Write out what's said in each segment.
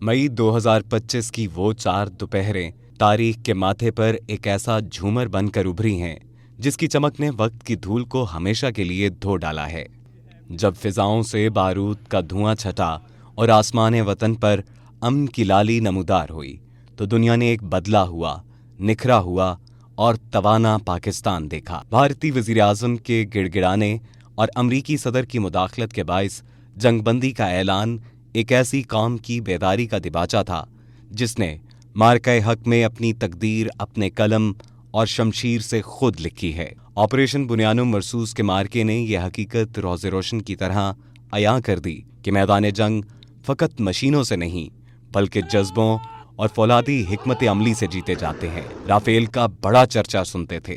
मई 2025 की वो 4 दोपहरें तारीख के माथे पर एक ऐसा झूमर बनकर उभरी हैं जिसकी चमक ने वक्त की धूल को हमेशा के लिए धो डाला है। जब फिजाओं से बारूद का धुआं छटा और आसमान वतन पर अमन की लाली नमूदार हुई, तो दुनिया ने एक बदला हुआ, निखरा हुआ और तवाना पाकिस्तान देखा। भारतीय वजीर आजम के गिड़गिड़ाने और अमरीकी सदर की मुदाखलत के बाइस जंगबंदी का ऐलान एक ऐसी कौम की बेदारी का दिबाचा था जिसने मार्के हक में अपनी तकदीर अपने कलम और शमशीर से खुद लिखी है। ऑपरेशन बुनियानुम मरसूस के मार्के ने यह हकीकत रोज़े रोशन की तरह अयां कर दी कि मैदान जंग फ़कत मशीनों से नहीं बल्कि जज्बों और फौलादी हिकमत अमली से जीते जाते हैं। राफेल का बड़ा चर्चा सुनते थे।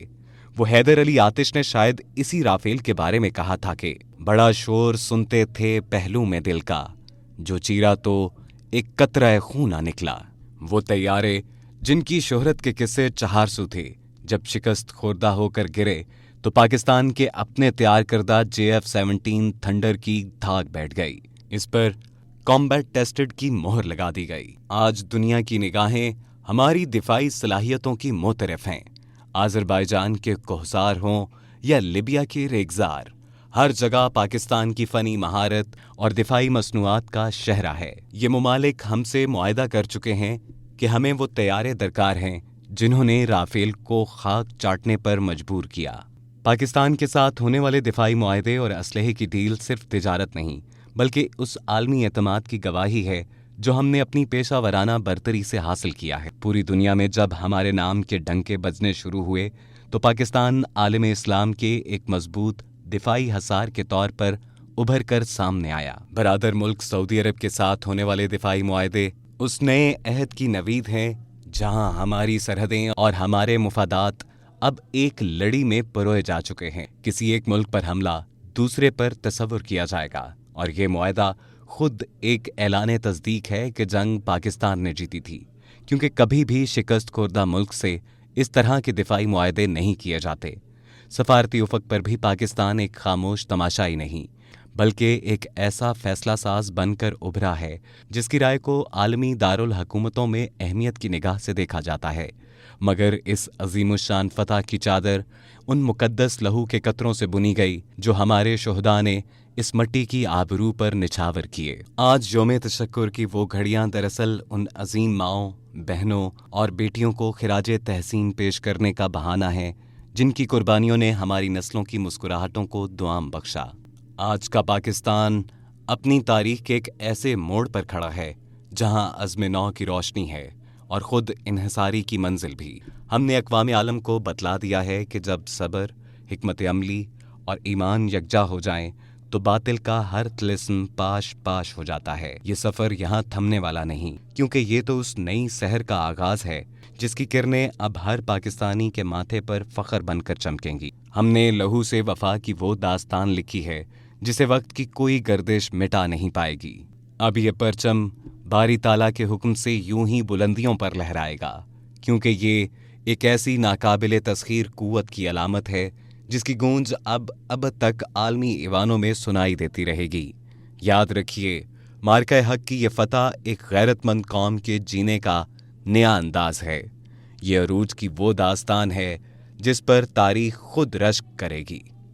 वो हैदर अली आतिश ने शायद इसी राफेल के बारे में कहा था कि बड़ा शोर सुनते थे पहलू में दिल का, जो चीरा तो एक कतरा खून आ निकला। वो तैयारे जिनकी शोहरत के किस्से चहारसू थे, जब शिकस्त खोरदा होकर गिरे तो पाकिस्तान के अपने तैयार करदा JF-17 थंडर की धाक बैठ गई। इस पर कॉम्बैट टेस्टेड की मोहर लगा दी गई। आज दुनिया की निगाहें हमारी दिफाई सलाहियतों की मोतरफ हैं। आज़रबाईजान के कोहसार हों या लिबिया के रेगजार, हर जगह पाकिस्तान की फनी महारत और दिफाई मसनूआत का शहरा है। ये मुमालिक हमसे मुआहदा कर चुके हैं कि हमें वो तैयारे दरकार हैं जिन्होंने राफेल को खाक चाटने पर मजबूर किया। पाकिस्तान के साथ होने वाले दिफाई मुआहदे और असलहे की डील सिर्फ तिजारत नहीं बल्कि उस आलमी एतमाद की गवाही है जो हमने अपनी पेशा वराना बरतरी से हासिल किया है। पूरी दुनिया में जब हमारे नाम के डंके बजने शुरू हुए तो पाकिस्तान आलम इस्लाम के एक मजबूत दिफाई हसार के तौर पर उभर कर सामने आया। बरादर मुल्क सऊदी अरब के साथ होने वाले दिफाई मुआहदे उस नए अहद की नवीद हैं जहां हमारी सरहदें और हमारे मुफादात अब एक लड़ी में परोए जा चुके हैं। किसी एक मुल्क पर हमला दूसरे पर तसव्वुर किया जाएगा और ये मुआहदा खुद एक ऐलान तस्दीक है कि जंग पाकिस्तान ने जीती थी, क्योंकि कभी भी शिकस्त खुर्दा मुल्क से इस तरह के दिफाई मुआहदे नहीं किए जाते। सफारती उफक पर भी पाकिस्तान एक खामोश तमाशाई नहीं बल्कि एक ऐसा फैसला साज बनकर उभरा है जिसकी राय को आलमी दारुल हुकूमतों में अहमियत की निगाह से देखा जाता है। मगर इस अजीमुशान फतह की चादर उन मुकद्दस लहू के कतरों से बुनी गई जो हमारे शुहदा ने इस मट्टी की आबरू पर निछावर किए। आज यौम तशक्कुर की वो घड़ियां दरअसल उन अजीम माओं, बहनों और बेटियों को खिराज तहसीन पेश करने का बहाना है जिनकी कुर्बानियों ने हमारी नस्लों की मुस्कुराहटों को दुआम बख्शा। आज का पाकिस्तान अपनी तारीख के एक ऐसे मोड़ पर खड़ा है जहां अज़्म नौ की रोशनी है और ख़ुद इन्हिसारी की मंजिल भी। हमने अक़वाम आलम को बतला दिया है कि जब सब्र, हिकमत अमली और ईमान यकजा हो जाएं तो बातिल का हर तिलिस्म पाश पाश हो जाता है। ये सफ़र यहाँ थमने वाला नहीं, क्योंकि ये तो उस नई सहर का आगाज़ है जिसकी किरणें अब हर पाकिस्तानी के माथे पर फ़ख्र बनकर चमकेंगी। हमने लहू से वफा की वो दास्तान लिखी है जिसे वक्त की कोई गर्दिश मिटा नहीं पाएगी। अब ये परचम बारी ताला के हुक्म से यूं ही बुलंदियों पर लहराएगा, क्योंकि ये एक ऐसी नाकाबिले तस्खीर कुव्वत की अलामत है जिसकी गूंज अब तक आलमी ईवानों में सुनाई देती रहेगी। याद रखिए, मार्का हक की ये फतह एक गैरतमंद कौम के जीने का नया अंदाज है। ये अरूज की वो दास्तान है जिस पर तारीख खुद रश्क करेगी।